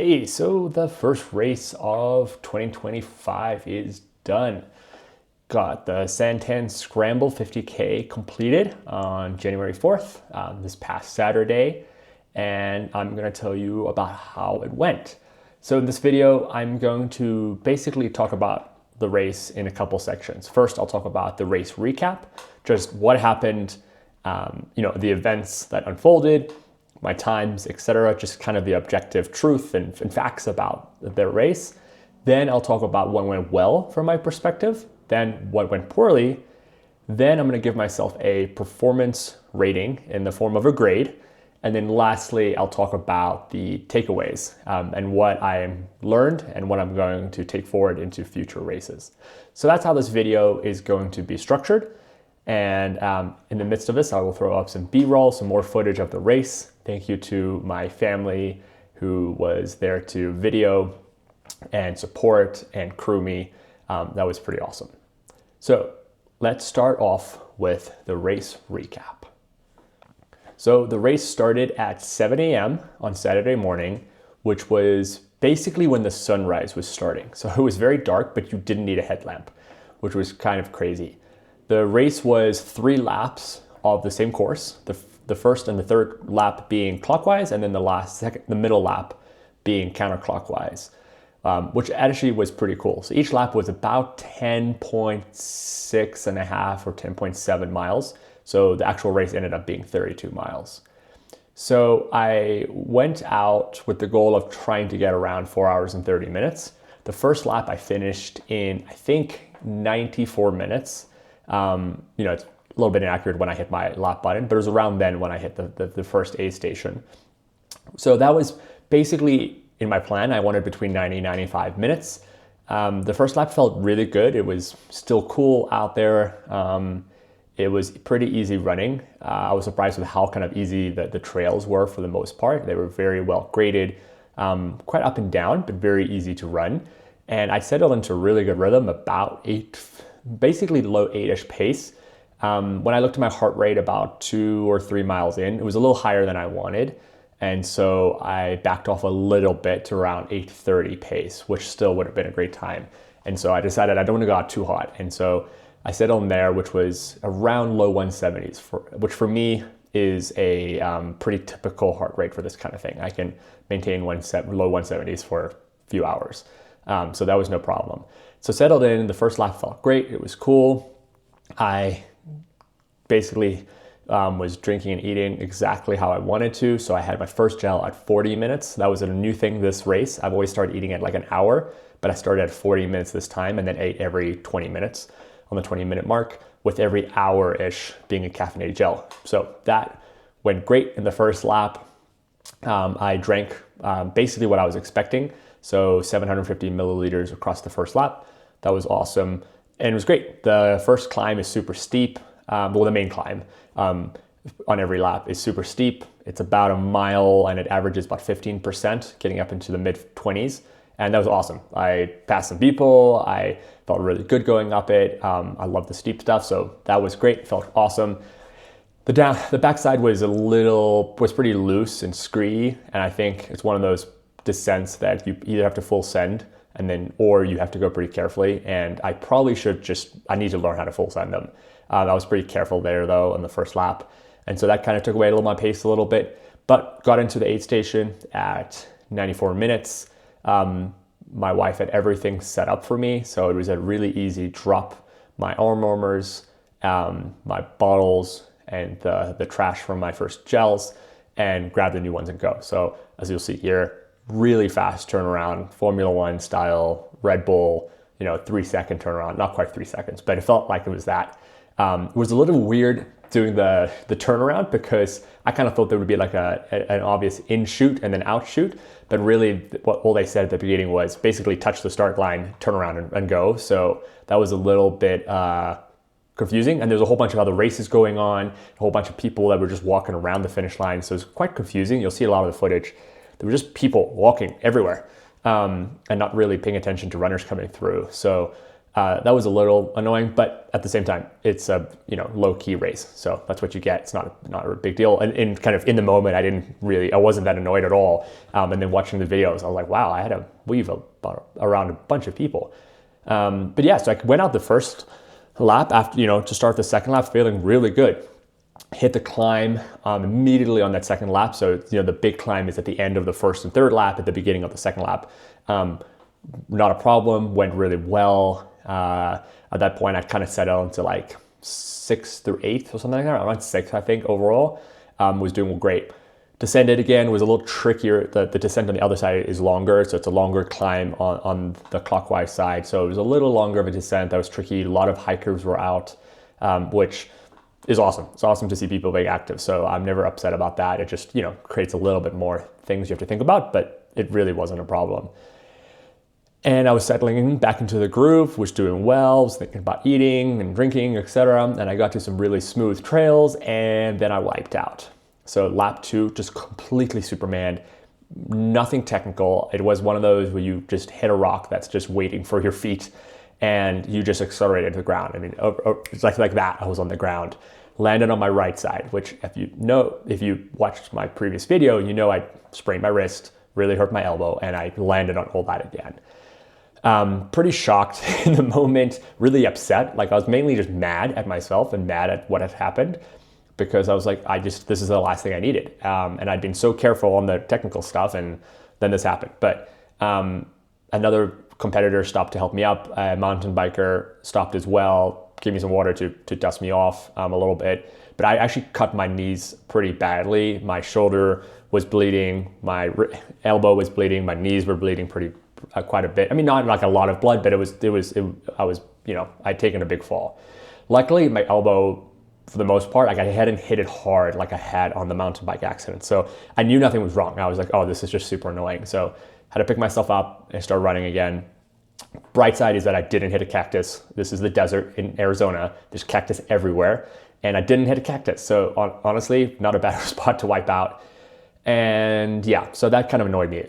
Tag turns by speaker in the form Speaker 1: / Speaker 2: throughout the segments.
Speaker 1: Okay, so the first race of 2025 is done. Got the Santan Scramble 50K completed on January 4th, this past Saturday, and I'm going to tell you about how it went. So in this video, I'm going to basically talk about the race in a couple sections. First, I'll talk about the race recap, just what happened, the events that unfolded, my times, etc., just kind of the objective truth and facts about the race. Then I'll talk about what went well from my perspective, then what went poorly. Then I'm going to give myself a performance rating in the form of a grade. And then lastly, I'll talk about the takeaways and what I learned and what I'm going to take forward into future races. So that's how this video is going to be structured. And in the midst of this, I will throw up some B-roll, some more footage of the race. Thank you to my family who was there to video and support and crew me. That was pretty awesome. So let's start off with the race recap. So the race started at 7 a.m. on Saturday morning, which was basically when the sunrise was starting. So it was very dark, but you didn't need a headlamp, which was kind of crazy. The race was 3 laps of the same course, the first and the third lap being clockwise, and then the middle lap being counterclockwise, which actually was pretty cool. So each lap was about 10.6 and a half or 10.7 miles. So the actual race ended up being 32 miles. So I went out with the goal of trying to get around 4 hours and 30 minutes. The first lap I finished in, I think, 94 minutes. It's a little bit inaccurate when I hit my lap button, but it was around then when I hit the first aid station. So that was basically in my plan. I wanted between 90 and 95 minutes. The first lap felt really good. It was still cool out there. It was pretty easy running. I was surprised with how kind of easy the trails were for the most part. They were very well graded, quite up and down, but very easy to run. And I settled into a really good rhythm, about basically low 8-ish pace. When I looked at my heart rate about 2 or 3 miles in, it was a little higher than I wanted. And so I backed off a little bit to around 8:30 pace, which still would have been a great time. And so I decided I don't want to go out too hot. And so I settled in there, which was around low 170s, which for me is a pretty typical heart rate for this kind of thing. I can maintain low 170s for a few hours. So that was no problem. So settled in, the first lap felt great. It was cool. I basically was drinking and eating exactly how I wanted to. So I had my first gel at 40 minutes. That was a new thing this race. I've always started eating at like an hour, but I started at 40 minutes this time and then ate every 20 minutes on the 20-minute mark, with every hour-ish being a caffeinated gel. So that went great in the first lap. I drank basically what I was expecting. So 750 milliliters across the first lap. That was awesome. And it was great. The first climb is super steep. The main climb on every lap is super steep. It's about a mile and it averages about 15%, getting up into the mid-20s. And that was awesome. I passed some people. I felt really good going up it. I love the steep stuff. So that was great. It felt awesome. The backside was pretty loose and scree. And I think it's one of those descents that you either have to full send or you have to go pretty carefully. And I probably I need to learn how to full send them. I was pretty careful there though on the first lap. And so that kind of took away my pace a little bit, but got into the aid station at 94 minutes. My wife had everything set up for me. So it was a really easy drop my arm warmers, my bottles and the trash from my first gels and grab the new ones and go. So as you'll see here, really fast turnaround, Formula One style, Red Bull, 3-second turnaround, not quite 3 seconds, but it felt like it was that. It was a little weird doing the turnaround because I kind of thought there would be like an obvious in shoot and then out shoot, but really what all they said at the beginning was basically touch the start line, turn around and go. So that was a little bit confusing. And there's a whole bunch of other races going on, a whole bunch of people that were just walking around the finish line. So it's quite confusing. You'll see a lot of the footage. There were just people walking everywhere and not really paying attention to runners coming through. So That was a little annoying, but at the same time, it's a low key race, so that's what you get. It's not a big deal. And kind of in the moment, I wasn't that annoyed at all. And then watching the videos, I was like, wow, I had to weave around a bunch of people. But yeah, so I went out the first lap after to start the second lap feeling really good. Hit the climb immediately on that second lap. So the big climb is at the end of the first and third lap, at the beginning of the second lap. Not a problem. Went really well. At that point, I kind of settled into like 6th through 8th or something like that, around 6th, I think, overall. Was doing great. Descended again was a little trickier. The descent on the other side is longer, so it's a longer climb on the clockwise side. So it was a little longer of a descent. That was tricky. A lot of hikers were out, which is awesome. It's awesome to see people being active. So I'm never upset about that. It just, creates a little bit more things you have to think about, but it really wasn't a problem. And I was settling back into the groove, was doing well, was thinking about eating and drinking, etc. And I got to some really smooth trails, and then I wiped out. So lap 2, just completely Superman, nothing technical. It was one of those where you just hit a rock that's just waiting for your feet, and you just accelerated to the ground. I mean, it's like that. I was on the ground, landed on my right side, which if you watched my previous video, I sprained my wrist, really hurt my elbow, and I landed on all that again. Pretty shocked in the moment, really upset. Like I was mainly just mad at myself and mad at what had happened, because I was like, this is the last thing I needed. And I'd been so careful on the technical stuff, and then this happened. But another competitor stopped to help me up. A mountain biker stopped as well, gave me some water to dust me off a little bit. But I actually cut my knees pretty badly. My shoulder was bleeding, my elbow was bleeding, my knees were bleeding quite a bit. I mean, not like a lot of blood, but I'd taken a big fall. Luckily, my elbow, for the most part, I hadn't hit it hard like I had on the mountain bike accident. So I knew nothing was wrong. I was like, oh, this is just super annoying. So I had to pick myself up and start running again. Bright side is that I didn't hit a cactus. This is the desert in Arizona. There's cactus everywhere, and I didn't hit a cactus. So honestly, not a bad spot to wipe out. And yeah, so that kind of annoyed me.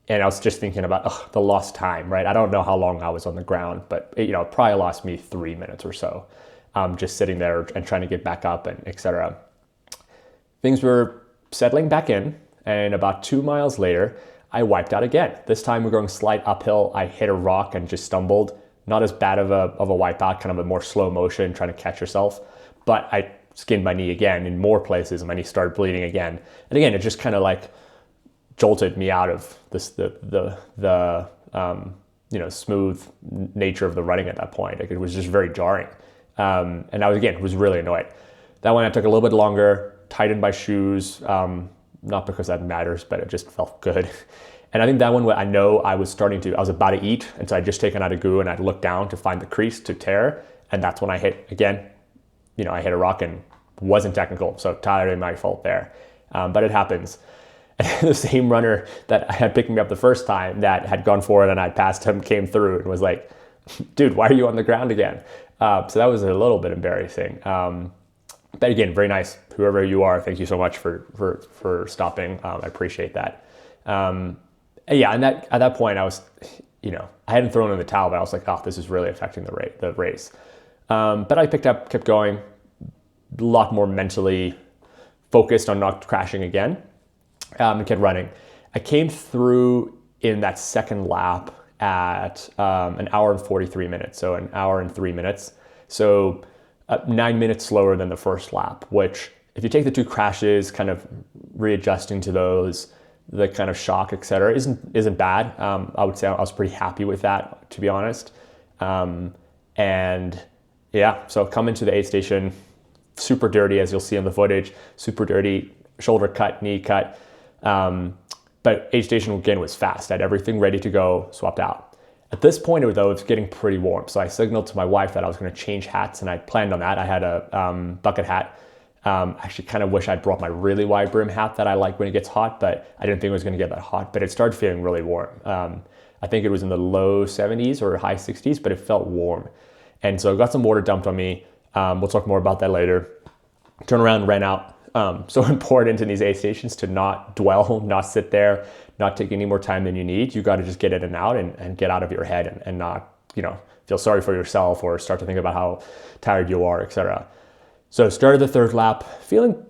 Speaker 1: And I was just thinking about the lost time, right? I don't know how long I was on the ground, but it probably lost me 3 minutes or so, just sitting there and trying to get back up and etc. Things were settling back in, and about 2 miles later, I wiped out again. This time we're going slight uphill. I hit a rock and just stumbled. Not as bad of a wipeout, kind of a more slow motion, trying to catch yourself. But I skinned my knee again in more places, and my knee started bleeding again. And again, it just kind of like jolted me out of the smooth nature of the running at that point. Like, it was just very jarring. And I was really annoyed. That one I took a little bit longer, tightened my shoes, not because that matters, but it just felt good. And I think that one, I know I was about to eat, and so I'd just taken out a goo, and I'd looked down to find the crease to tear, and that's when I hit again. I hit a rock and wasn't technical, so entirely my fault there. But it happens. And the same runner that had picked me up the first time, that had gone forward and I'd passed him, came through and was like, dude, why are you on the ground again? So that was a little bit embarrassing. But again, very nice. Whoever you are, thank you so much for stopping. I appreciate that. Yeah, and at that point I was, I hadn't thrown in the towel, but I was like, oh, this is really affecting the race. But I picked up, kept going, a lot more mentally focused on not crashing again, and kept running. I came through in that second lap at an hour and 43 minutes, so an hour and 3 minutes. So 9 minutes slower than the first lap, which if you take the two crashes, kind of readjusting to those, the kind of shock, etc., isn't bad. I would say I was pretty happy with that, to be honest. And yeah, so coming to the aid station, super dirty, as you'll see in the footage, super dirty, shoulder cut, knee cut. But aid station again was fast. I had everything ready to go, swapped out. At this point, though, it was getting pretty warm. So I signaled to my wife that I was going to change hats, and I planned on that. I had a bucket hat. Actually kind of wish I'd brought my really wide brim hat that I like when it gets hot, but I didn't think it was going to get that hot. But it started feeling really warm. I think it was in the low 70s or high 60s, but it felt warm. And so I got some water dumped on me. We'll talk more about that later. Turn around, ran out. So important in these aid stations to not dwell, not sit there, not take any more time than you need. You got to just get in and out and get out of your head and not feel sorry for yourself or start to think about how tired you are, etc. So started the third lap feeling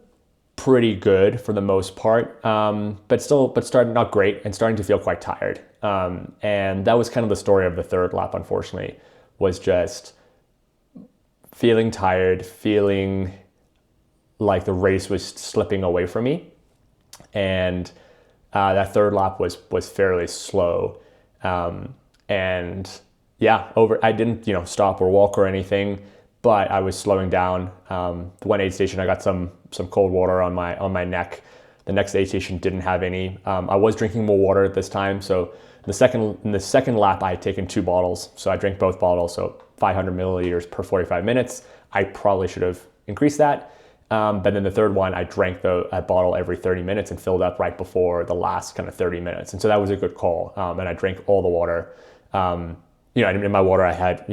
Speaker 1: pretty good for the most part, but starting not great and starting to feel quite tired. And that was kind of the story of the third lap, unfortunately, was just feeling tired, feeling like the race was slipping away from me. And that third lap was fairly slow. And yeah, I didn't, stop or walk or anything, but I was slowing down. The one aid station, I got some cold water on my neck. The next aid station didn't have any. I was drinking more water at this time. So in the second lap, I had taken 2 bottles. So I drank both bottles. So 500 milliliters per 45 minutes. I probably should have increased that. But then the third one, I drank a bottle every 30 minutes and filled up right before the last kind of 30 minutes. And so that was a good call. And I drank all the water. In my water, I had,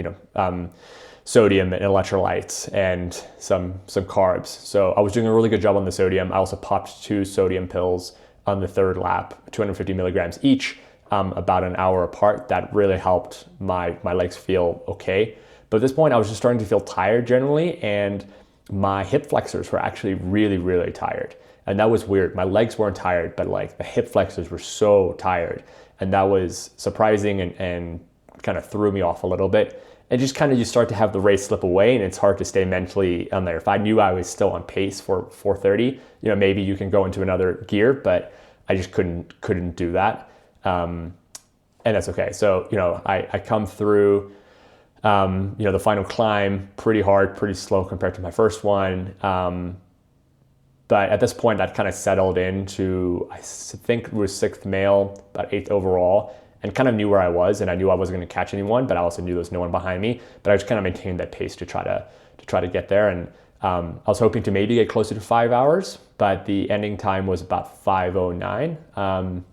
Speaker 1: sodium and electrolytes and some carbs. So I was doing a really good job on the sodium. I also popped 2 sodium pills on the third lap, 250 milligrams each, about an hour apart. That really helped my legs feel okay. But at this point, I was just starting to feel tired generally, and my hip flexors were actually really, really tired. And that was weird. My legs weren't tired, but like the hip flexors were so tired. And that was surprising and kind of threw me off a little bit. And just kind of you start to have the race slip away, and it's hard to stay mentally on there. If I knew I was still on pace for 4:30, maybe you can go into another gear, but I just couldn't do that. And that's okay. So, I come through, the final climb pretty hard, pretty slow compared to my first one. But at this point, that kind of settled into, I think it was 6th male, about 8th overall, and kind of knew where I was, and I knew I wasn't going to catch anyone, but I also knew there was no one behind me. But I just kind of maintained that pace to try to get there. And I was hoping to maybe get closer to 5 hours, but the ending time was about 5:09,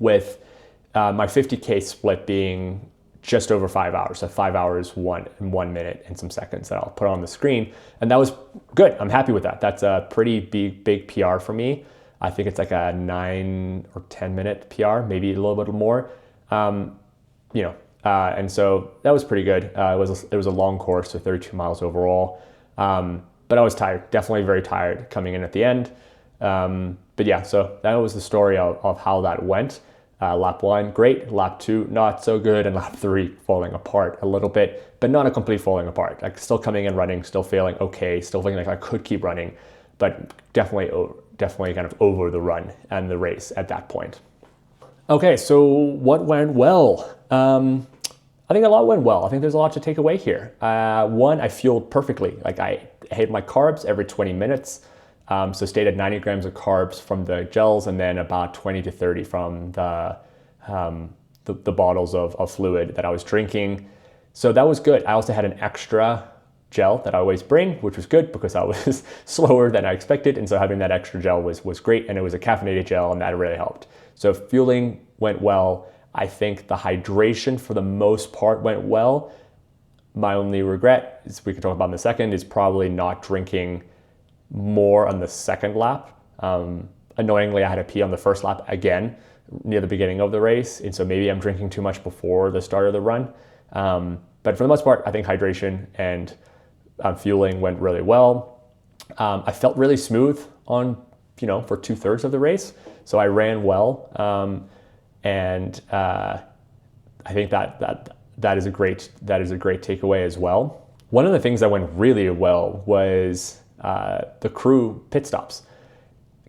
Speaker 1: with my 50K split being just over 5 hours. So 5 hours, 1 minute and some seconds that I'll put on the screen. And that was good. I'm happy with that. That's a pretty big PR for me. I think it's like a 9 or 10 minute PR, maybe a little bit more. And so that was pretty good. It was a long course, so 32 miles overall. But I was tired, definitely very tired coming in at the end. But yeah, so that was the story of how that went. Lap 1, great. Lap 2, not so good. And lap 3, falling apart a little bit, but not a complete falling apart. Like still coming in running, still feeling okay, still feeling like I could keep running, but definitely kind of over the run and the race at that point. Okay, so what went well? I think a lot went well. I think there's a lot to take away here. One, I fueled perfectly. Like I hit my carbs every 20 minutes. So stayed at 90 grams of carbs from the gels, and then about 20 to 30 from the bottles of fluid that I was drinking. So that was good. I also had an extra gel that I always bring, which was good because I was slower than I expected. And so having that extra gel was great, and it was a caffeinated gel, and that really helped. So fueling went well. I think the hydration for the most part went well. My only regret, as we can talk about in a second, is probably not drinking more on the second lap. Annoyingly, I had to pee on the first lap again near the beginning of the race, and so maybe I'm drinking too much before the start of the run. But for the most part, I think hydration and fueling went really well. I felt really smooth on, for 2/3 of the race, so I ran well, and I think that is a great takeaway as well. One of the things that went really well was the crew pit stops.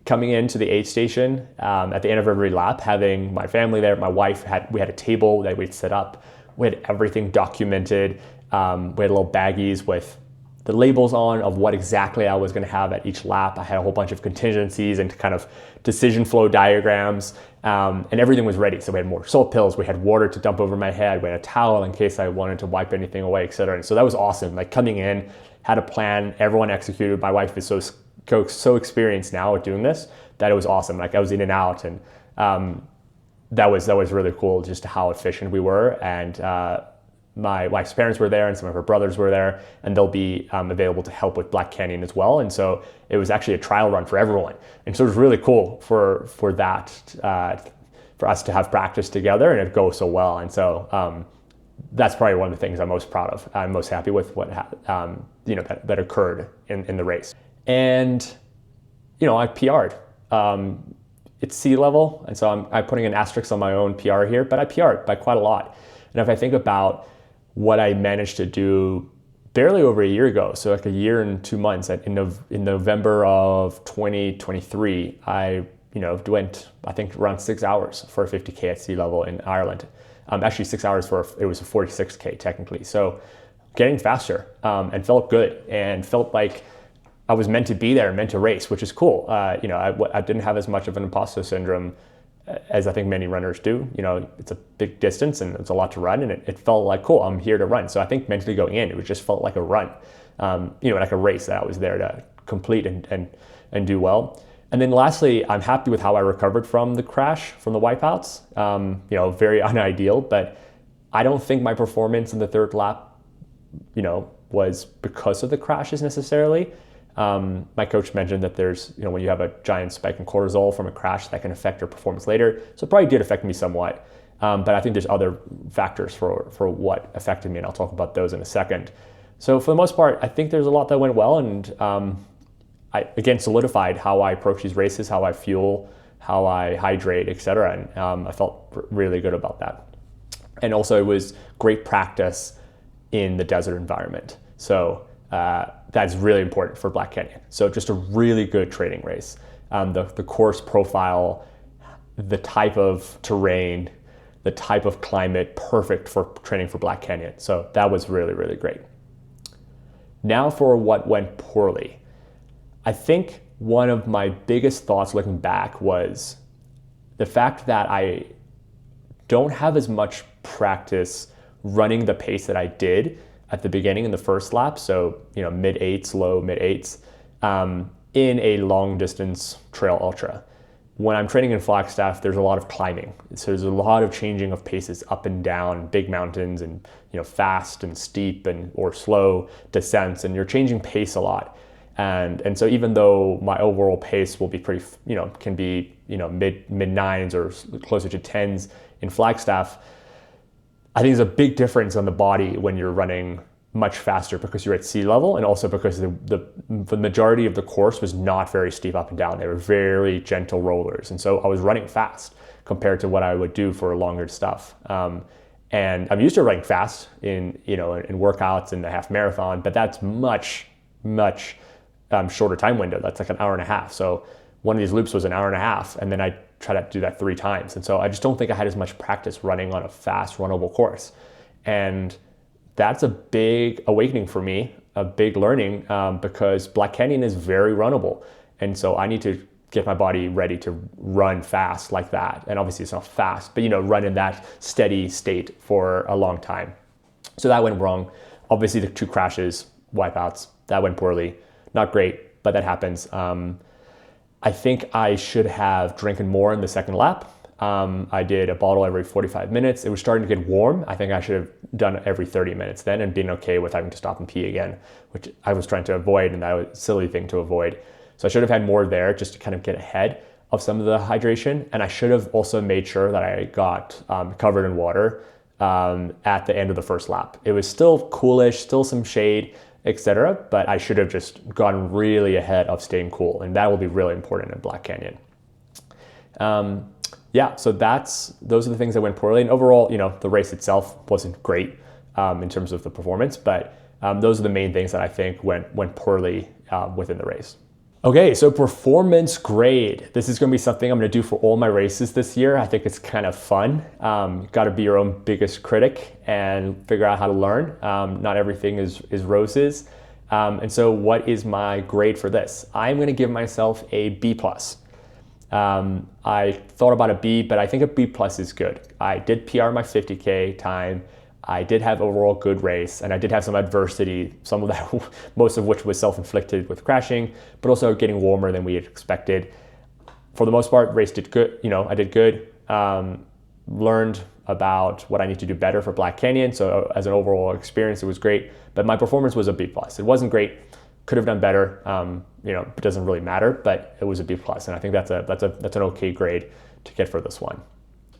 Speaker 1: Coming into the aid station at the end of every lap, having my family there, my wife we had a table that we'd set up. We had everything documented. We had little baggies with the labels on of what exactly I was going to have at each lap. I had a whole bunch of contingencies and kind of decision flow diagrams, and everything was ready. So we had more salt pills, we had water to dump over my head, we had a towel in case I wanted to wipe anything away, etc. And so that was awesome. Like coming in, had a plan, everyone executed. My wife is so experienced now at doing this that it was awesome. Like I was in and out, and that was really cool just how efficient we were. And my wife's parents were there, and some of her brothers were there, and they'll be available to help with Black Canyon as well. And so it was actually a trial run for everyone. And so it was really cool for that, for us to have practice together and it go so well. And so that's probably one of the things I'm most proud of. I'm most happy with what that occurred in the race. And I PR'd. It's sea level, and so I'm putting an asterisk on my own PR here, but I PR'd by quite a lot. And if I think about what I managed to do barely over a year ago, so like a year and 2 months, in November of 2023, I went, I think, around 6 hours for a 50K at sea level in Ireland. Actually 6 hours it was a 46K technically. So getting faster, and felt good, and felt like I was meant to be there, meant to race, which is cool. I didn't have as much of an imposter syndrome as I think many runners do. It's a big distance and it's a lot to run, and it felt like, cool, I'm here to run. So I think mentally going in, it just felt like a run, like a race that I was there to complete and do well. And then lastly, I'm happy with how I recovered from the crash, from the wipeouts. Very unideal, but I don't think my performance in the third lap, was because of the crashes necessarily. My coach mentioned that there's, when you have a giant spike in cortisol from a crash, that can affect your performance later. So it probably did affect me somewhat. But I think there's other factors for what affected me, and I'll talk about those in a second. So for the most part, I think there's a lot that went well, and I, again, solidified how I approach these races, how I fuel, how I hydrate, etc. And I felt really good about that. And also it was great practice in the desert environment. So that's really important for Black Canyon. So just a really good training race. The course profile, the type of terrain, the type of climate, perfect for training for Black Canyon. So that was really, really great. Now for what went poorly. I think one of my biggest thoughts looking back was the fact that I don't have as much practice running the pace that I did at the beginning in the first lap. So, mid-8s, low mid-8s, in a long distance trail ultra. When I'm training in Flagstaff, there's a lot of climbing. So there's a lot of changing of paces up and down, big mountains, and fast and steep or slow descents, and you're changing pace a lot. And so even though my overall pace will be pretty, can be, mid 9s or closer to 10s in Flagstaff, I think there's a big difference on the body when you're running much faster because you're at sea level, and also because the majority of the course was not very steep up and down. They were very gentle rollers. And so I was running fast compared to what I would do for longer stuff. And I'm used to running fast in workouts and the half marathon, but that's much shorter time window. That's like an hour and a half. So one of these loops was an hour and a half, and then I tried to do that 3 times. And so I just don't think I had as much practice running on a fast runnable course. And that's a big awakening for me, a big learning, because Black Canyon is very runnable. And so I need to get my body ready to run fast like that. And obviously it's not fast, but run in that steady state for a long time. So that went wrong. Obviously the 2 crashes, wipeouts, that went poorly. Not great, but that happens. I think I should have drinking more in the second lap. I did a bottle every 45 minutes. It was starting to get warm. I think I should have done it every 30 minutes then, and been okay with having to stop and pee again, which I was trying to avoid, and that was a silly thing to avoid. So I should have had more there just to kind of get ahead of some of the hydration. And I should have also made sure that I got covered in water at the end of the first lap. It was still coolish, still some shade, etc. But I should have just gotten really ahead of staying cool, and that will be really important in Black Canyon. So those are the things that went poorly. And overall, the race itself wasn't great in terms of the performance, but those are the main things that I think went poorly within the race. Okay, so performance grade. This is going to be something I'm going to do for all my races this year. I think it's kind of fun. You've got to be your own biggest critic and figure out how to learn. Not everything is roses. And so what is my grade for this? I'm going to give myself a B+. I thought about a B, but I think a B+ is good. I did PR my 50K time. I did have overall good race, and I did have some adversity, some of that, most of which was self-inflicted with crashing, but also getting warmer than we had expected. For the most part, race did good. I did good. Learned about what I need to do better for Black Canyon. So as an overall experience, it was great, but my performance was a B+. It wasn't great. Could have done better. It doesn't really matter, but it was a B+, and I think that's an okay grade to get for this one.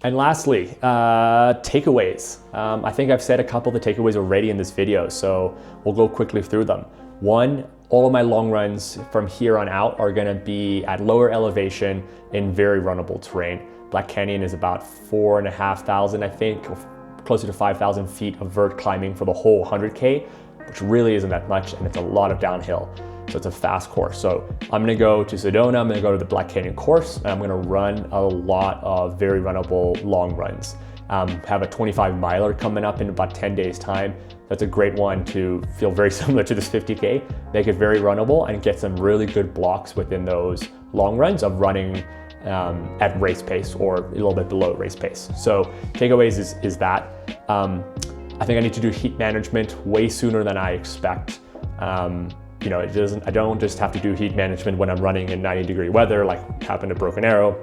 Speaker 1: And lastly, takeaways. I think I've said a couple of the takeaways already in this video, so we'll go quickly through them. One, all of my long runs from here on out are gonna be at lower elevation in very runnable terrain. Black Canyon is about 4,500, I think, or closer to 5,000 feet of vert climbing for the whole 100K, which really isn't that much, and it's a lot of downhill. So it's a fast course. So I'm gonna go to Sedona, I'm gonna go to the Black Canyon course, and I'm gonna run a lot of very runnable long runs. Have a 25 miler coming up in about 10 days time. That's a great one to feel very similar to this 50K, make it very runnable and get some really good blocks within those long runs of running at race pace or a little bit below race pace. So takeaways is that. I think I need to do heat management way sooner than I expect. You know, I don't just have to do heat management when I'm running in 90-degree weather, like happened at Broken Arrow,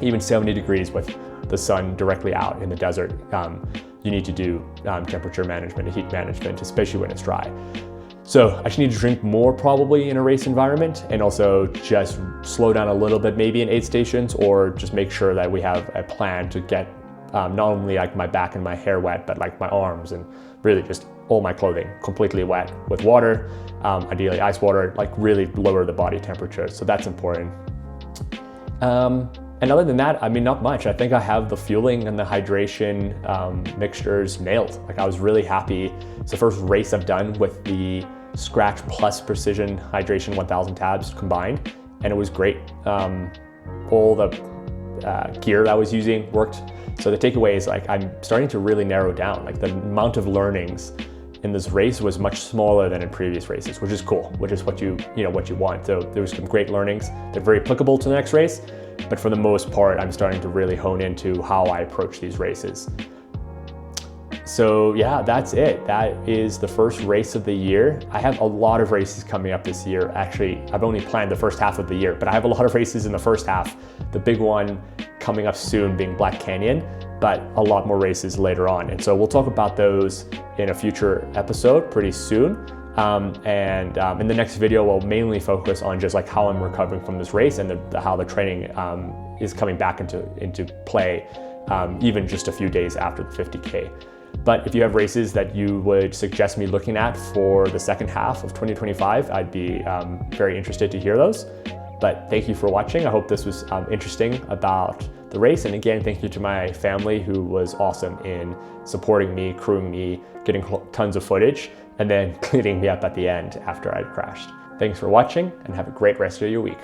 Speaker 1: even 70 degrees with the sun directly out in the desert. You need to do temperature management and heat management, especially when it's dry. So I just need to drink more probably in a race environment, and also just slow down a little bit maybe in aid stations, or just make sure that we have a plan to get not only like my back and my hair wet, but like my arms and really just all my clothing completely wet with water, ideally ice water, like really lower the body temperature. So that's important. And other than that, I mean, not much. I think I have the fueling and the hydration mixtures nailed. Like I was really happy. It's the first race I've done with the Scratch plus Precision Hydration 1000 tabs combined, and it was great. All the gear that I was using worked. So the takeaway is like I'm starting to really narrow down. Like the amount of learnings in this race was much smaller than in previous races, which is cool, which is what you want. So there was some great learnings. They're very applicable to the next race, but for the most part, I'm starting to really hone into how I approach these races. So yeah, that's it. That is the first race of the year. I have a lot of races coming up this year. Actually, I've only planned the first half of the year, but I have a lot of races in the first half. The big one coming up soon being Black Canyon, but a lot more races later on. And so we'll talk about those in a future episode pretty soon. In the next video, we'll mainly focus on just like how I'm recovering from this race and how the training is coming back into play, even just a few days after the 50K. But if you have races that you would suggest me looking at for the second half of 2025, I'd be very interested to hear those. But thank you for watching. I hope this was interesting about the race. And again, thank you to my family who was awesome in supporting me, crewing me, getting tons of footage, and then cleaning me up at the end after I'd crashed. Thanks for watching and have a great rest of your week.